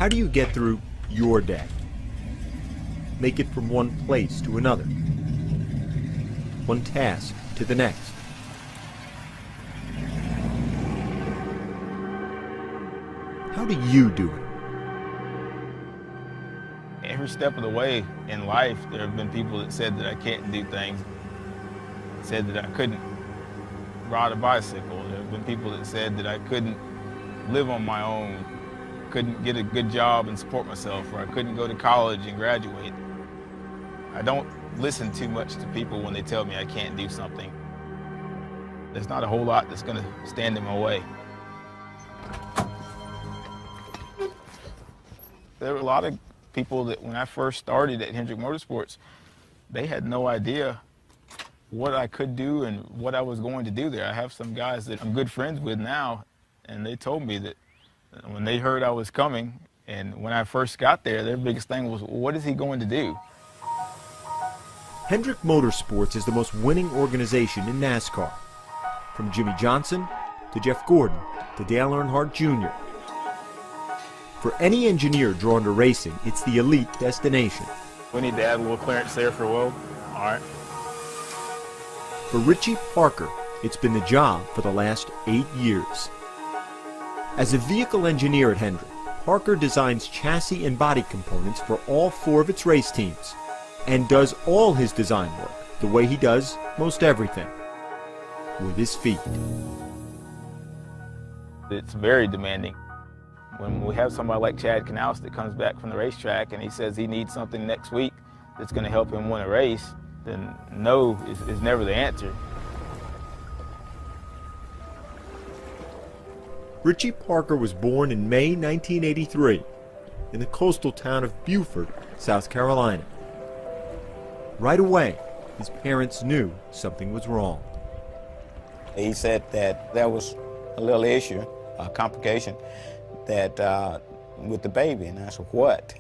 How do you get through your day? Make it from one place to another, one task to the next. How do you do it? Every step of the way in life, there have been people that said that I can't do things, said that I couldn't ride a bicycle. There have been people that said that I couldn't live on my own, couldn't get a good job and support myself, or I couldn't go to college and graduate. I don't listen too much to people when they tell me I can't do something. There's not a whole lot that's going to stand in my way. There were a lot of people that when I first started at Hendrick Motorsports, they had no idea what I could do and what I was going to do there. I have some guys that I'm good friends with now, and they told me that when they heard I was coming, and when I first got there, their biggest thing was, what is he going to do? Hendrick Motorsports is the most winning organization in NASCAR. From Jimmy Johnson to Jeff Gordon to Dale Earnhardt Jr. For any engineer drawn to racing, it's the elite destination. We need to add a little clearance there for Will. All right. For Richie Parker, it's been the job for the last 8 years. As a vehicle engineer at Hendrick, Parker designs chassis and body components for all 4 of its race teams and does all his design work the way he does most everything, with his feet. It's very demanding. When we have somebody like Chad Knaus that comes back from the racetrack and he says he needs something next week that's going to help him win a race, then no is never the answer. Richie Parker was born in May 1983 in the coastal town of Beaufort, South Carolina. Right away, his parents knew something was wrong. He said that there was a little issue, a complication, that with the baby, and I said, what?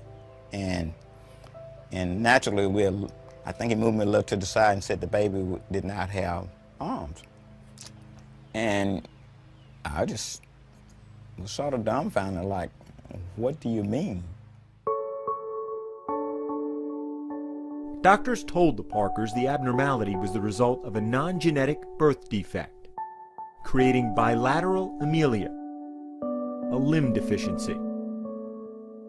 And naturally, I think he moved me a little to the side and said the baby did not have arms. And I just was sort of dumbfounded, like, what do you mean? Doctors told the Parkers the abnormality was the result of a non-genetic birth defect, creating bilateral amelia, a limb deficiency.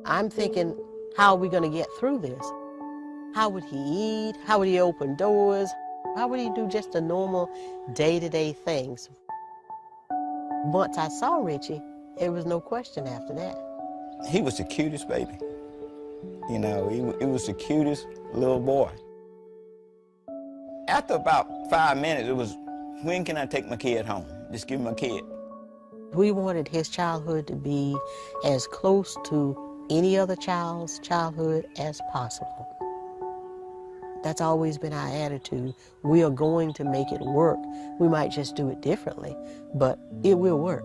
I'm thinking, how are we going to get through this? How would he eat? How would he open doors? How would he do just the normal day-to-day things? Once I saw Richie, it was no question after that. He was the cutest baby. You know, he was the cutest little boy. After about 5 minutes, it was, when can I take my kid home? Just give me my kid. We wanted his childhood to be as close to any other child's childhood as possible. That's always been our attitude. We are going to make it work. We might just do it differently, but it will work.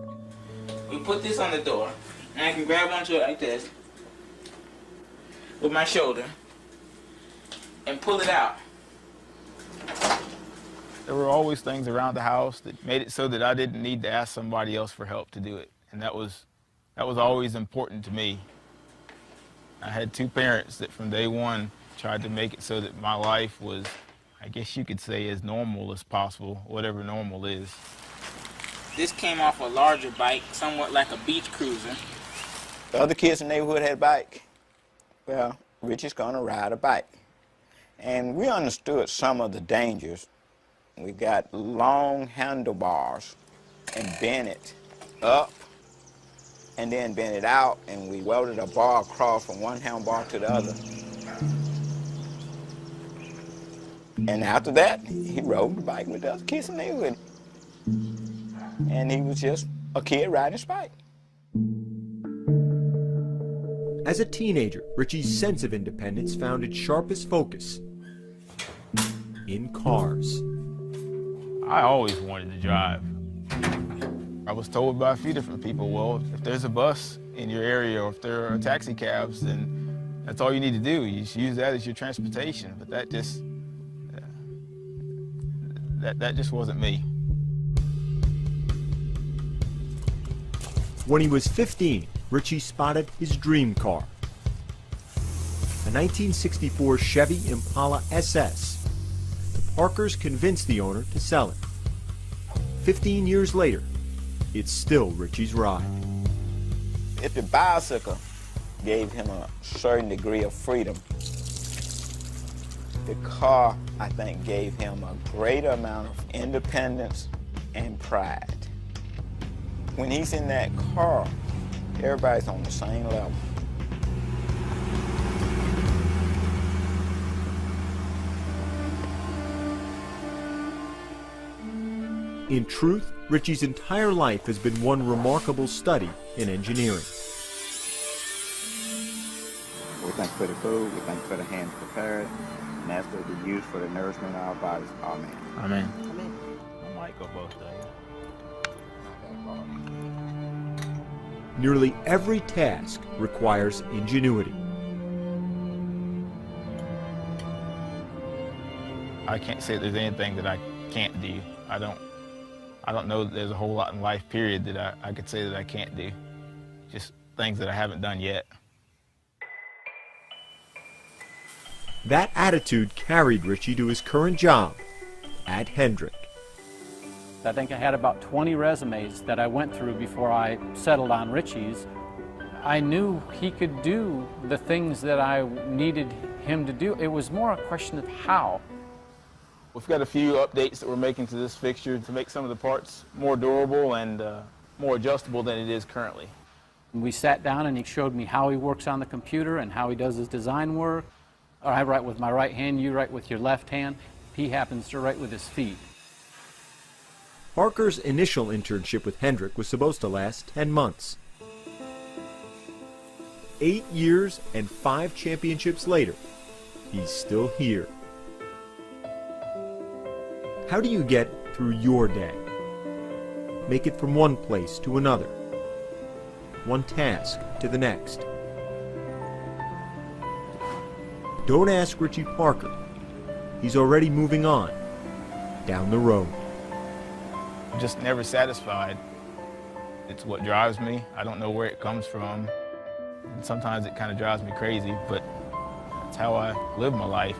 We put this on the door, and I can grab onto it like this with my shoulder and pull it out. There were always things around the house that made it so that I didn't need to ask somebody else for help to do it, and that was always important to me. I had 2 parents that from day one tried to make it so that my life was, I guess you could say, as normal as possible, whatever normal is. This came off a larger bike, somewhat like a beach cruiser. The other kids in the neighborhood had a bike. Well, Richie's gonna ride a bike. And we understood some of the dangers. We got long handlebars and bent it up and then bent it out, and we welded a bar across from one handlebar to the other. And after that, he rode the bike with the other kids in the neighborhood. And he was just a kid riding his bike. As a teenager, Richie's sense of independence found its sharpest focus in cars. I always wanted to drive. I was told by a few different people, well, if there's a bus in your area or if there are taxi cabs, then that's all you need to do. You just use that as your transportation. But that just wasn't me. When he was 15, Richie spotted his dream car, a 1964 Chevy Impala SS. The Parkers convinced the owner to sell it. 15 years later, it's still Richie's ride. If the bicycle gave him a certain degree of freedom, the car, I think, gave him a greater amount of independence and pride. When he's in that car, everybody's on the same level. In truth, Richie's entire life has been one remarkable study in engineering. We thank you for the food, we thank you for the hands prepared, and that's to be used for the nourishment of our bodies. Amen. Amen. Amen. I might go both days. Nearly every task requires ingenuity. I can't say there's anything that I can't do. I don't know that there's a whole lot in life, period, that I could say that I can't do. Just things that I haven't done yet. That attitude carried Richie to his current job at Hendrick. I think I had about 20 resumes that I went through before I settled on Richie's. I knew he could do the things that I needed him to do. It was more a question of how. We've got a few updates that we're making to this fixture to make some of the parts more durable and more adjustable than it is currently. We sat down and he showed me how he works on the computer and how he does his design work. I write with my right hand, you write with your left hand. He happens to write with his feet. Parker's initial internship with Hendrick was supposed to last 10 months. 8 years and 5 championships later, he's still here. How do you get through your day? Make it from one place to another, one task to the next. Don't ask Richie Parker. He's already moving on, down the road. I'm just never satisfied. It's what drives me. I don't know where it comes from. And sometimes it kind of drives me crazy, but that's how I live my life.